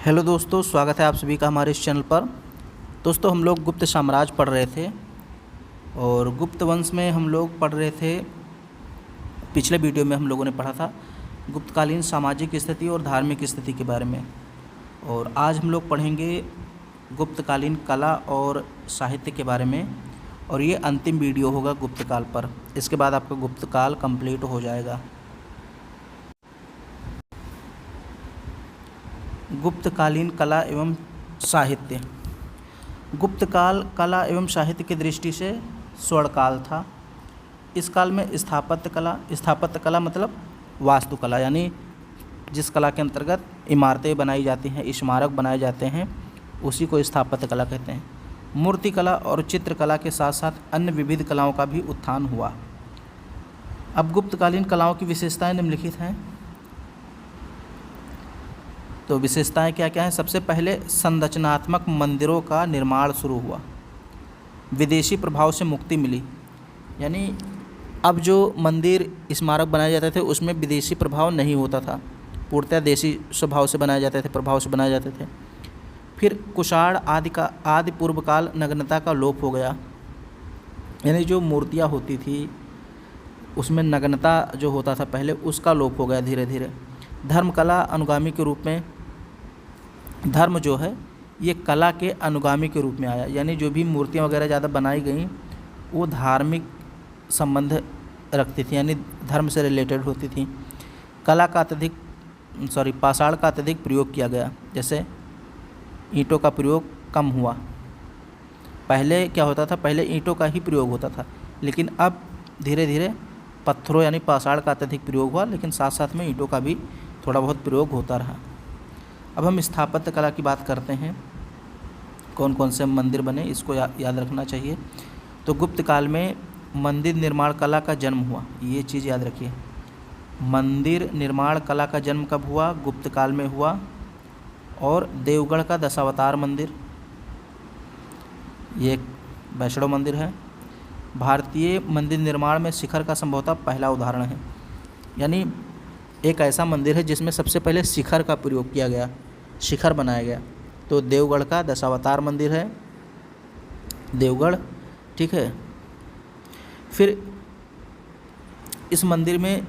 Hello दोस्तों, स्वागत है आप सभी का हमारे इस चैनल पर। दोस्तों, हम लोग गुप्त साम्राज्य पढ़ रहे थे और गुप्त वंश में हम लोग पढ़ रहे थे। पिछले वीडियो में हम लोगों ने पढ़ा था गुप्तकालीन सामाजिक स्थिति और धार्मिक स्थिति के बारे में, और आज हम लोग पढ़ेंगे गुप्तकालीन कला और साहित्य के बारे में, और ये अंतिम वीडियो होगा गुप्तकाल पर। इसके बाद आपका गुप्तकाल कंप्लीट हो जाएगा। गुप्तकालीन कला एवं साहित्य। गुप्तकाल कला एवं साहित्य की दृष्टि से स्वर्णकाल था। इस काल में स्थापत्य कला मतलब वास्तुकला, यानी जिस कला के अंतर्गत इमारतें बनाई जाती हैं, स्मारक बनाए जाते हैं, उसी को स्थापत्य कला कहते हैं। मूर्ति कला और चित्रकला के साथ साथ अन्य विविध कलाओं का भी उत्थान हुआ। अब गुप्तकालीन कलाओं की विशेषताएं निम्नलिखित हैं। तो विशेषताएं क्या क्या हैं? सबसे पहले संरचनात्मक मंदिरों का निर्माण शुरू हुआ। विदेशी प्रभाव से मुक्ति मिली, यानी अब जो मंदिर स्मारक बनाए जाते थे उसमें विदेशी प्रभाव नहीं होता था, पूर्णतः देशी स्वभाव से बनाए जाते थे, प्रभाव से बनाए जाते थे। फिर कुषाण आदि पूर्व काल नग्नता का लोप हो गया, यानी जो मूर्तियाँ होती थी उसमें नग्नता जो होता था पहले, उसका लोप हो गया धीरे धीरे। धर्म कला अनुगामी के रूप में, धर्म जो है ये कला के अनुगामी के रूप में आया, यानी जो भी मूर्तियाँ वगैरह ज़्यादा बनाई गई वो धार्मिक संबंध रखती थी, यानी धर्म से रिलेटेड होती थी। पाषाण का अत्यधिक प्रयोग किया गया, जैसे ईंटों का प्रयोग कम हुआ। पहले क्या होता था, पहले ईंटों का ही प्रयोग होता था, लेकिन अब धीरे धीरे पत्थरों यानी पाषाण का अत्यधिक प्रयोग हुआ, लेकिन साथ साथ में ईंटों का भी थोड़ा बहुत प्रयोग होता रहा। अब हम स्थापत्य कला की बात करते हैं, कौन कौन से मंदिर बने इसको याद रखना चाहिए। तो गुप्त काल में मंदिर निर्माण कला का जन्म हुआ, ये चीज़ याद रखिए। मंदिर निर्माण कला का जन्म कब हुआ? गुप्त काल में हुआ। और देवगढ़ का दशावतार मंदिर, ये एक वैष्णव मंदिर है। भारतीय मंदिर निर्माण में शिखर का संभवतः पहला उदाहरण है, यानी एक ऐसा मंदिर है जिसमें सबसे पहले शिखर का प्रयोग किया गया, शिखर बनाया गया। तो देवगढ़ का दशावतार मंदिर है देवगढ़, ठीक है। फिर इस मंदिर में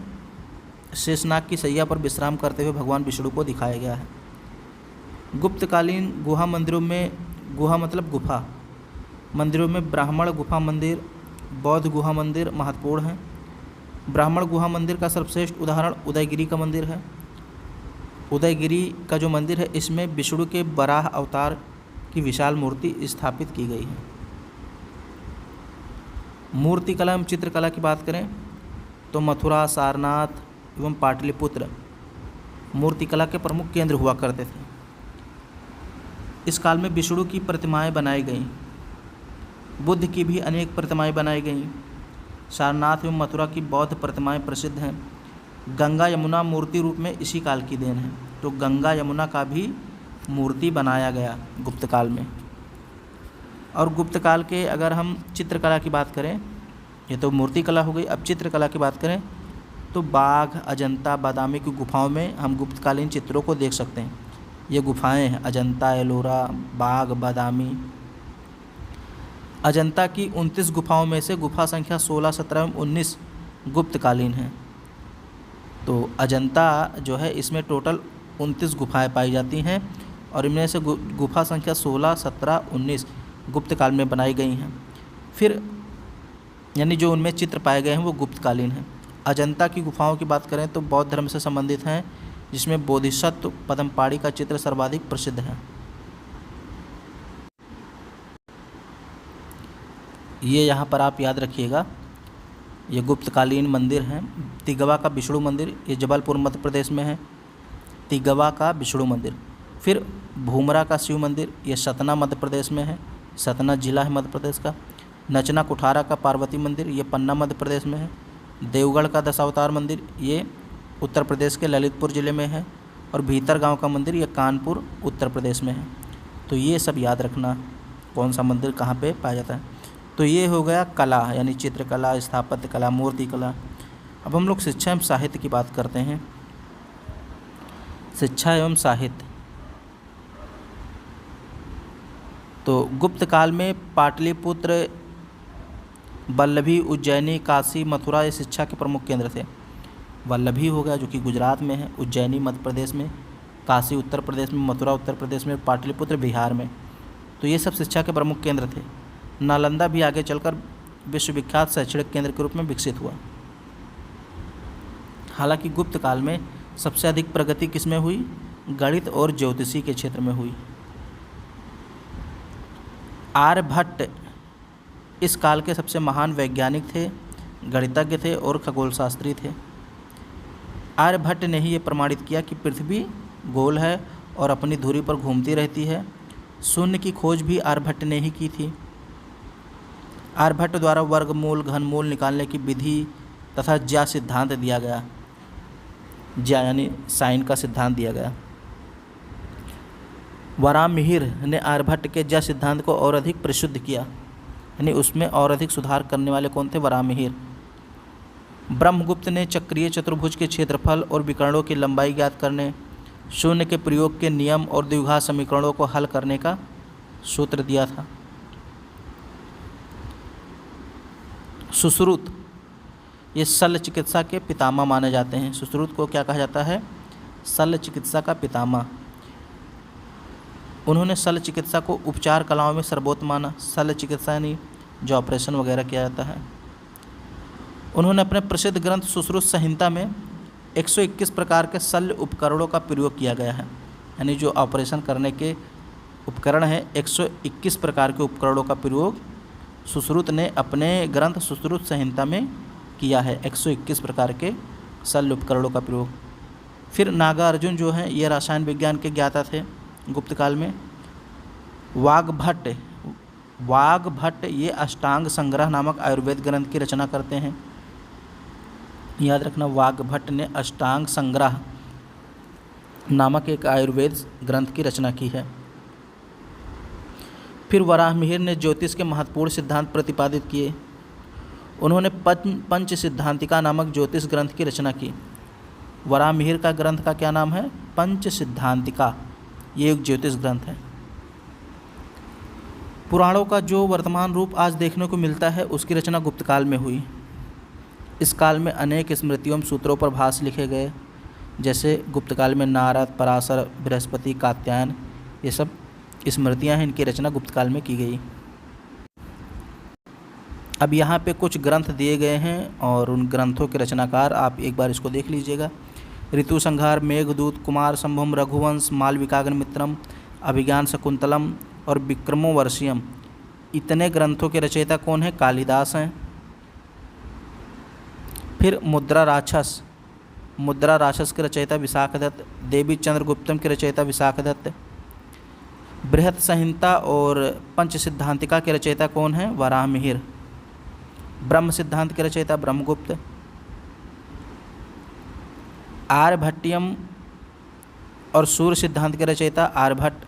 शेषनाग की शैया पर विश्राम करते हुए भगवान विष्णु को दिखाया गया है। गुप्तकालीन गुहा मंदिरों में, गुहा मतलब गुफा, मंदिरों में ब्राह्मण गुफा मंदिर, बौद्ध गुहा मंदिर महत्वपूर्ण हैं। ब्राह्मण गुहा मंदिर का सर्वश्रेष्ठ उदाहरण उदयगिरी का मंदिर है। उदयगिरी का जो मंदिर है इसमें विष्णु के वराह अवतार की विशाल मूर्ति स्थापित की गई है। मूर्ति कला एवं चित्रकला की बात करें तो मथुरा, सारनाथ एवं पाटलिपुत्र मूर्तिकला के प्रमुख केंद्र हुआ करते थे। इस काल में विष्णु की प्रतिमाएं बनाई गईं, बुद्ध की भी अनेक प्रतिमाएं बनाई गईं। सारनाथ एवं मथुरा की बौद्ध प्रतिमाएं प्रसिद्ध हैं। गंगा यमुना मूर्ति रूप में इसी काल की देन है, तो गंगा यमुना का भी मूर्ति बनाया गया गुप्त काल में। और गुप्त काल के अगर हम चित्रकला की बात करें, ये तो मूर्ति कला हो गई। अब चित्रकला की बात करें तो बाघ, अजंता, बादामी की गुफाओं में हम गुप्तकालीन चित्रों को देख सकते हैं। ये गुफाएं हैं अजंता, एलोरा, बाघ, बादामी। अजंता की 29 गुफाओं में से गुफा संख्या 16, 17 एवं 19 गुप्तकालीन हैं। तो अजंता जो है इसमें टोटल 29 गुफाएं पाई जाती हैं, और इनमें से गुफा संख्या 16, 17, 19 गुप्तकाल में बनाई गई हैं। फिर यानी जो उनमें चित्र पाए गए हैं वो गुप्तकालीन हैं। अजंता की गुफाओं की बात करें तो बौद्ध धर्म से संबंधित हैं, जिसमें बोधिसत्व पद्मपाणि का चित्र सर्वाधिक प्रसिद्ध है। ये यहाँ पर आप याद रखिएगा, ये गुप्तकालीन मंदिर हैं। तिगवा का विष्णु मंदिर, ये जबलपुर मध्य प्रदेश में है, तिगवा का विष्णु मंदिर। फिर भूमरा का शिव मंदिर, ये सतना मध्य प्रदेश में है, सतना जिला है मध्य प्रदेश का। नचना कुठारा का पार्वती मंदिर, ये पन्ना मध्य प्रदेश में है। देवगढ़ का दशावतार मंदिर, ये उत्तर प्रदेश के ललितपुर ज़िले में है। और भीतर गांव का मंदिर, ये कानपुर उत्तर प्रदेश में है। तो ये सब याद रखना कौन सा मंदिर कहाँ पे पाया जाता है। तो ये हो गया कला, यानी चित्रकला, स्थापत्य कला, मूर्ति कला। अब हम लोग शिक्षा एवं साहित्य की बात करते हैं। शिक्षा एवं साहित्य। तो गुप्त काल में पाटलिपुत्र, वल्लभी, उज्जैनी, काशी, मथुरा ये शिक्षा के प्रमुख केंद्र थे। वल्लभी हो गया जो कि गुजरात में है, उज्जैनी मध्य प्रदेश में, काशी उत्तर प्रदेश में, मथुरा उत्तर प्रदेश में, पाटलिपुत्र बिहार में। तो ये सब शिक्षा के प्रमुख केंद्र थे। नालंदा भी आगे चलकर विश्वविख्यात शैक्षणिक केंद्र के रूप में विकसित हुआ। हालांकि गुप्त काल में सबसे अधिक प्रगति किसमें हुई? गणित और ज्योतिषी के क्षेत्र में हुई। आर्यभट्ट इस काल के सबसे महान वैज्ञानिक थे, गणितज्ञ थे और खगोलशास्त्री थे। आर्यभट्ट ने ही ये प्रमाणित किया कि पृथ्वी गोल है और अपनी धुरी पर घूमती रहती है। शून्य की खोज भी आर्यभट्ट ने ही की थी। आर्यभट्ट द्वारा वर्गमूल, घनमूल निकालने की विधि तथा ज्या सिद्धांत दिया गया। ज्या यानी साइन का सिद्धांत दिया गया। वराहमिहिर ने आर्यभट्ट के ज्या सिद्धांत को और अधिक परिशुद्ध किया, यानी उसमें और अधिक सुधार करने वाले कौन थे? वराहमिहिर। ब्रह्मगुप्त ने चक्रीय चतुर्भुज के क्षेत्रफल और विकर्णों की लंबाई ज्ञात करने, शून्य के प्रयोग के नियम और द्विघात समीकरणों को हल करने का सूत्र दिया था। सुश्रुत ये शल्य चिकित्सा के पितामह माने जाते हैं। सुश्रुत को क्या कहा जाता है? शल्य चिकित्सा का पितामह। उन्होंने शल्य चिकित्सा को उपचार कलाओं में सर्वोत्तम माना। शल्य चिकित्सा यानी जो ऑपरेशन वगैरह किया जाता है। उन्होंने अपने प्रसिद्ध ग्रंथ सुश्रुत संहिता में 121 प्रकार के शल्य उपकरणों का प्रयोग किया गया है, यानी जो ऑपरेशन करने के उपकरण हैं 121 प्रकार के उपकरणों का प्रयोग सुश्रुत ने अपने ग्रंथ सुश्रुत संहिता में किया है। 121 प्रकार के शल्य उपकरणों का प्रयोग। फिर नागार्जुन जो हैं ये रसायन विज्ञान के ज्ञाता थे गुप्त काल में। वाग्भट्ट ये अष्टांग संग्रह नामक आयुर्वेद ग्रंथ की रचना करते हैं। याद रखना, वाग्भट्ट ने अष्टांग संग्रह नामक एक आयुर्वेद ग्रंथ की रचना की है। फिर वराहमिहिर ने ज्योतिष के महत्वपूर्ण सिद्धांत प्रतिपादित किए। उन्होंने पंच सिद्धांतिका नामक ज्योतिष ग्रंथ की रचना की। वराहमिहिर का ग्रंथ का क्या नाम है? पंच सिद्धांतिका। ये एक ज्योतिष ग्रंथ है। पुराणों का जो वर्तमान रूप आज देखने को मिलता है उसकी रचना गुप्त काल में हुई। इस काल में अनेक स्मृतियों में सूत्रों पर भाष्य लिखे गए, जैसे गुप्त काल में नारद, पराशर, बृहस्पति, कात्यायन ये सब स्मृतियाँ हैं, इनकी रचना गुप्त काल में की गई। अब यहाँ पे कुछ ग्रंथ दिए गए हैं और उन ग्रंथों के रचनाकार आप एक बार इसको देख लीजिएगा। ऋतु संहार, मेघदूत, कुमार संभवम, रघुवंश, मालविकाग्निमित्रम, अभिज्ञान शकुंतलम और विक्रमोर्वशीयम, इतने ग्रंथों के रचयिता कौन है? कालिदास हैं। फिर मुद्रा राक्षस के रचयिता विशाखदत्त, देवी चंद्रगुप्तम के रचयिता विशाखदत्त। बृहत संहिता और पंच सिद्धांतिका के रचयिता कौन है? वराहमिहिर। ब्रह्म सिद्धांत के रचयिता ब्रह्मगुप्त। आर्यभट्टियम और सूर्य सिद्धांत के रचयिता आर्यभट्ट।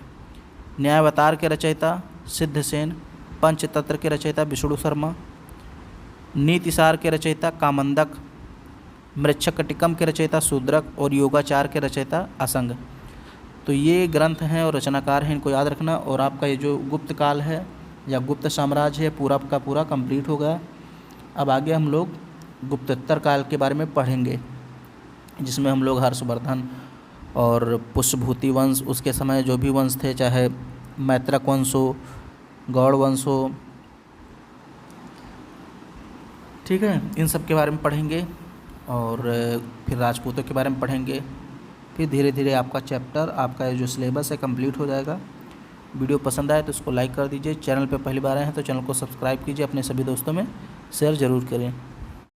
न्यायावतार के रचयिता सिद्धसेन। पंचतंत्र के रचयिता विष्णु शर्मा। नीतिसार के रचयिता कामंदक। मृच्छकटिकम के रचयिता शूद्रक और योगाचार के रचयिता असंग। तो ये ग्रंथ हैं और रचनाकार हैं, इनको याद रखना। और आपका ये जो गुप्त काल है या गुप्त साम्राज्य है पूरा का पूरा कंप्लीट हो गया। अब आगे हम लोग गुप्तोत्तर काल के बारे में पढ़ेंगे, जिसमें हम लोग हर्षवर्धन और पुष्यभूति वंश, उसके समय जो भी वंश थे, चाहे मैत्रक वंश हो, गौड़ वंश हो, ठीक है, इन सब के बारे में पढ़ेंगे। और फिर राजपूतों के बारे में पढ़ेंगे। फिर धीरे धीरे आपका चैप्टर, आपका ये जो सिलेबस है कंप्लीट हो जाएगा। वीडियो पसंद आए तो इसको लाइक कर दीजिए। चैनल पे पहली बार आए हैं तो चैनल को सब्सक्राइब कीजिए। अपने सभी दोस्तों में शेयर ज़रूर करें।